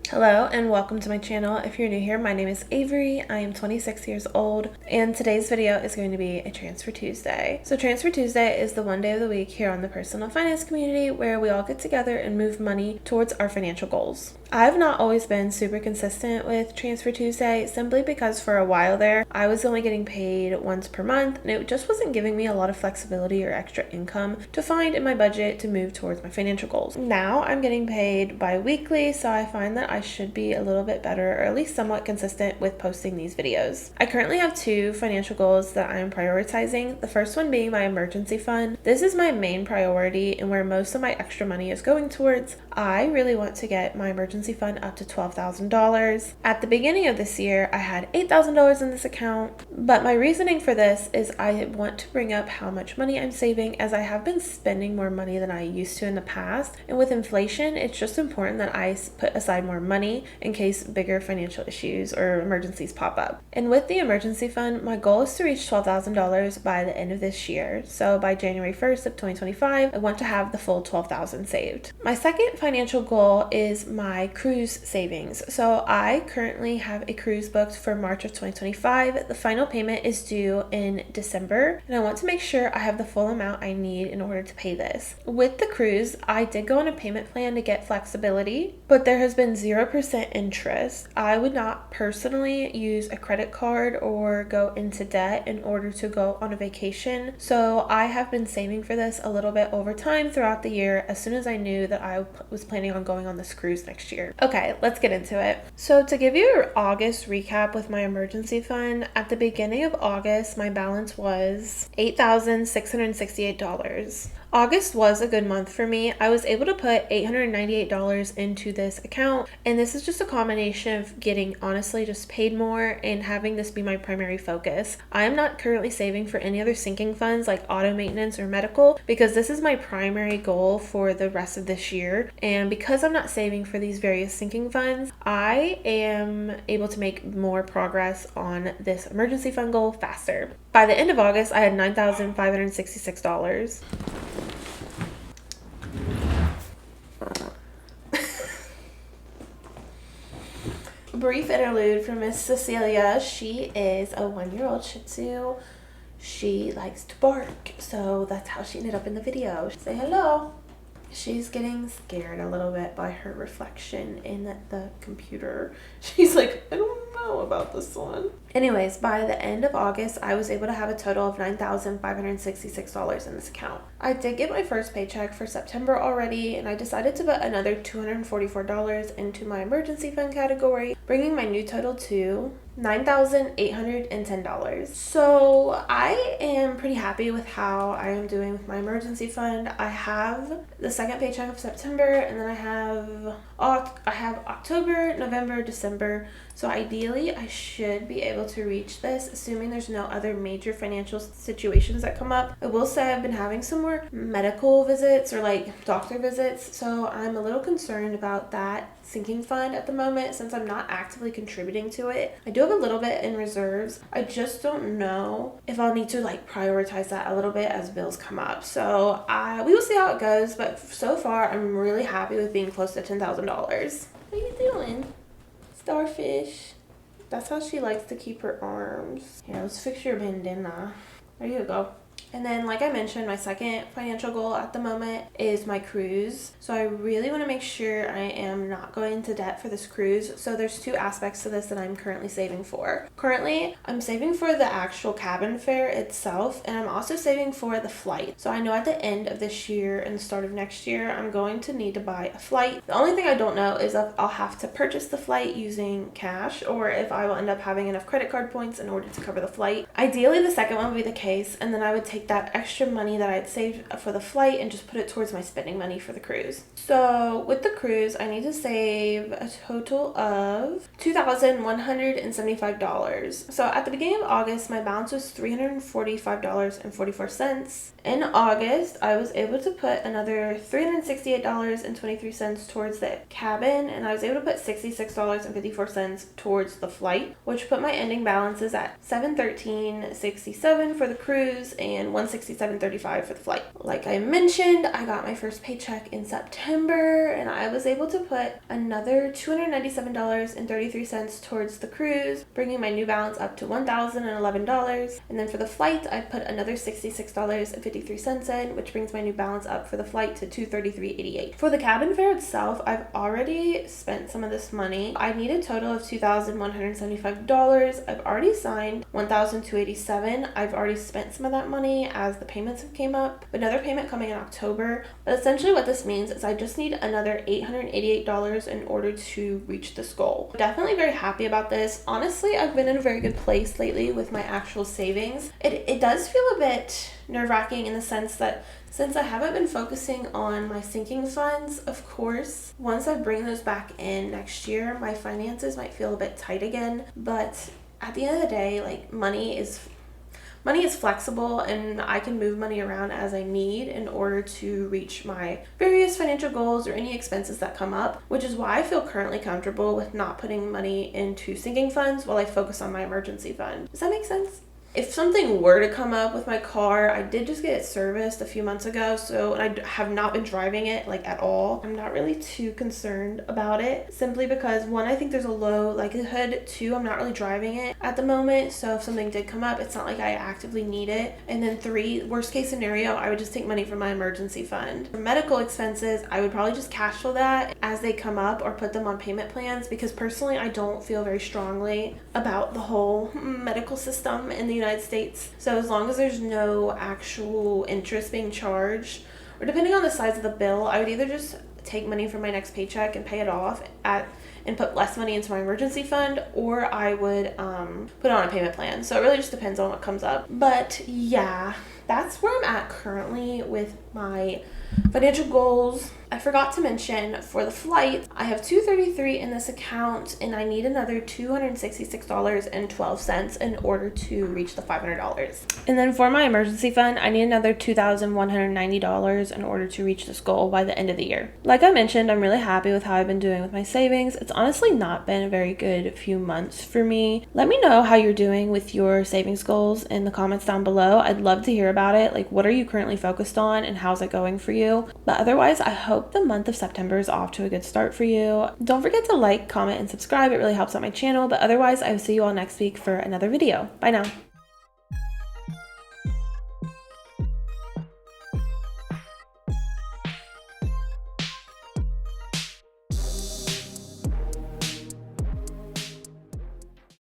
Hello and welcome to my channel. If you're new here, my name is Avery. I am 26 years old and today's video is going to be a Transfer Tuesday. So Transfer Tuesday is the one day of the week here on the personal finance community where we all get together and move money towards our financial goals. I've not always been super consistent with Transfer Tuesday simply because for a while there, I was only getting paid once per month and it just wasn't giving me a lot of flexibility or extra income to find in my budget to move towards my financial goals. Now I'm getting paid bi-weekly, so I find that I should be a little bit better or at least somewhat consistent with posting these videos. I currently have two financial goals that I am prioritizing. The first one being my emergency fund. This is my main priority and where most of my extra money is going towards. I really want to get my emergency fund up to $12,000. At the beginning of this year, I had $8,000 in this account, but my reasoning for this is I want to bring up how much money I'm saving as I have been spending more money than I used to in the past. And with inflation, it's just important that I put aside more money in case bigger financial issues or emergencies pop up. And with the emergency fund, my goal is to reach $12,000 by the end of this year. So by January 1st of 2025, I want to have the full $12,000 saved. My second financial goal is my cruise savings. So I currently have a cruise booked for March of 2025. The final payment is due in December, and I want to make sure I have the full amount I need in order to pay this. With the cruise, I did go on a payment plan to get flexibility, but there has been 0% interest. I would not personally use a credit card or go into debt in order to go on a vacation. So I have been saving for this a little bit over time throughout the year as soon as I knew that I was planning on going on this cruise next year. Okay, let's get into it. So to give you an August recap with my emergency fund, at the beginning of August, my balance was $8,668. August was a good month for me. I was able to put $898 into this account, and this is just a combination of getting honestly just paid more and having this be my primary focus. I am not currently saving for any other sinking funds like auto maintenance or medical because this is my primary goal for the rest of this year, and because I'm not saving for these various sinking funds, I am able to make more progress on this emergency fund goal faster. By the end of August, I had $9,566. Brief interlude from Miss Cecilia. She is a 1-year-old Shih Tzu. She likes to bark, so that's how she ended up in the video. Say hello. She's getting scared a little bit by her reflection in the computer. She's like, I don't know about this one. Anyways, by the end of August, I was able to have a total of $9,566 in this account. I did get my first paycheck for September already, and I decided to put another $244 into my emergency fund category, bringing my new total to $9,810. So I am pretty happy with how I am doing with my emergency fund. I have the second paycheck of September, and then I have October, November, December. So ideally, I should be able to reach this, assuming there's no other major financial situations that come up. I will say I've been having some more medical visits or like doctor visits, so I'm a little concerned about that sinking fund at the moment since I'm not actively contributing to it. I do have a little bit in reserves. I just don't know if I'll need to like prioritize that a little bit as bills come up. So we will see how it goes, but so far I'm really happy with being close to $10,000. What are you doing? Starfish. That's how she likes to keep her arms. Here, let's fix your bandana. There you go. And then, like I mentioned, my second financial goal at the moment is my cruise. So I really want to make sure I am not going into debt for this cruise. So there's two aspects to this that I'm currently saving for. Currently, I'm saving for the actual cabin fare itself, and I'm also saving for the flight. So I know at the end of this year and the start of next year, I'm going to need to buy a flight. The only thing I don't know is if I'll have to purchase the flight using cash or if I will end up having enough credit card points in order to cover the flight. Ideally, the second one would be the case, and then I would take that extra money that I had saved for the flight and just put it towards my spending money for the cruise. So with the cruise, I need to save a total of $2,175. So at the beginning of August, my balance was $345.44. In August, I was able to put another $368.23 towards the cabin, and I was able to put $66.54 towards the flight, which put my ending balances at $713.67 for the cruise and and $167.35 for the flight. Like I mentioned, I got my first paycheck in September, and I was able to put another $297.33 towards the cruise, bringing my new balance up to $1,011. And then for the flight, I put another $66.53 in, which brings my new balance up for the flight to $233.88. For the cabin fare itself, I've already spent some of this money. I need a total of $2,175. I've already signed $1,287. I've already spent some of that money as the payments have came up. Another payment coming in October. But essentially what this means is I just need another $888 in order to reach this goal. Definitely very happy about this. Honestly, I've been in a very good place lately with my actual savings. It does feel a bit nerve-wracking in the sense that since I haven't been focusing on my sinking funds, of course, once I bring those back in next year, my finances might feel a bit tight again. But at the end of the day, like money is flexible, and I can move money around as I need in order to reach my various financial goals or any expenses that come up, which is why I feel currently comfortable with not putting money into sinking funds while I focus on my emergency fund. Does that make sense? If something were to come up with my car, I did just get it serviced a few months ago, and I have not been driving it like at all. I'm not really too concerned about it, simply because one, I think there's a low likelihood, two, I'm not really driving it at the moment, so if something did come up, it's not like I actively need it, and then three, worst case scenario, I would just take money from my emergency fund. For medical expenses, I would probably just cash flow that as they come up or put them on payment plans, because personally, I don't feel very strongly about the whole medical system in the United States. So as long as there's no actual interest being charged, or depending on the size of the bill, I would either just take money from my next paycheck and pay it off and put less money into my emergency fund, or I would put it on a payment plan. So it really just depends on what comes up. But yeah, that's where I'm at currently with my financial goals. I forgot to mention for the flight, I have $233 in this account, and I need another $266.12 in order to reach the $500. And then for my emergency fund, I need another $2,190 in order to reach this goal by the end of the year. Like I mentioned, I'm really happy with how I've been doing with my savings. It's honestly not been a very good few months for me. Let me know how you're doing with your savings goals in the comments down below. I'd love to hear about it. Like, what are you currently focused on and how's it going for you? But otherwise, I hope the month of September is off to a good start for you. Don't forget to like, comment, and subscribe. It really helps out my channel. But otherwise, I will see you all next week for another video. Bye now.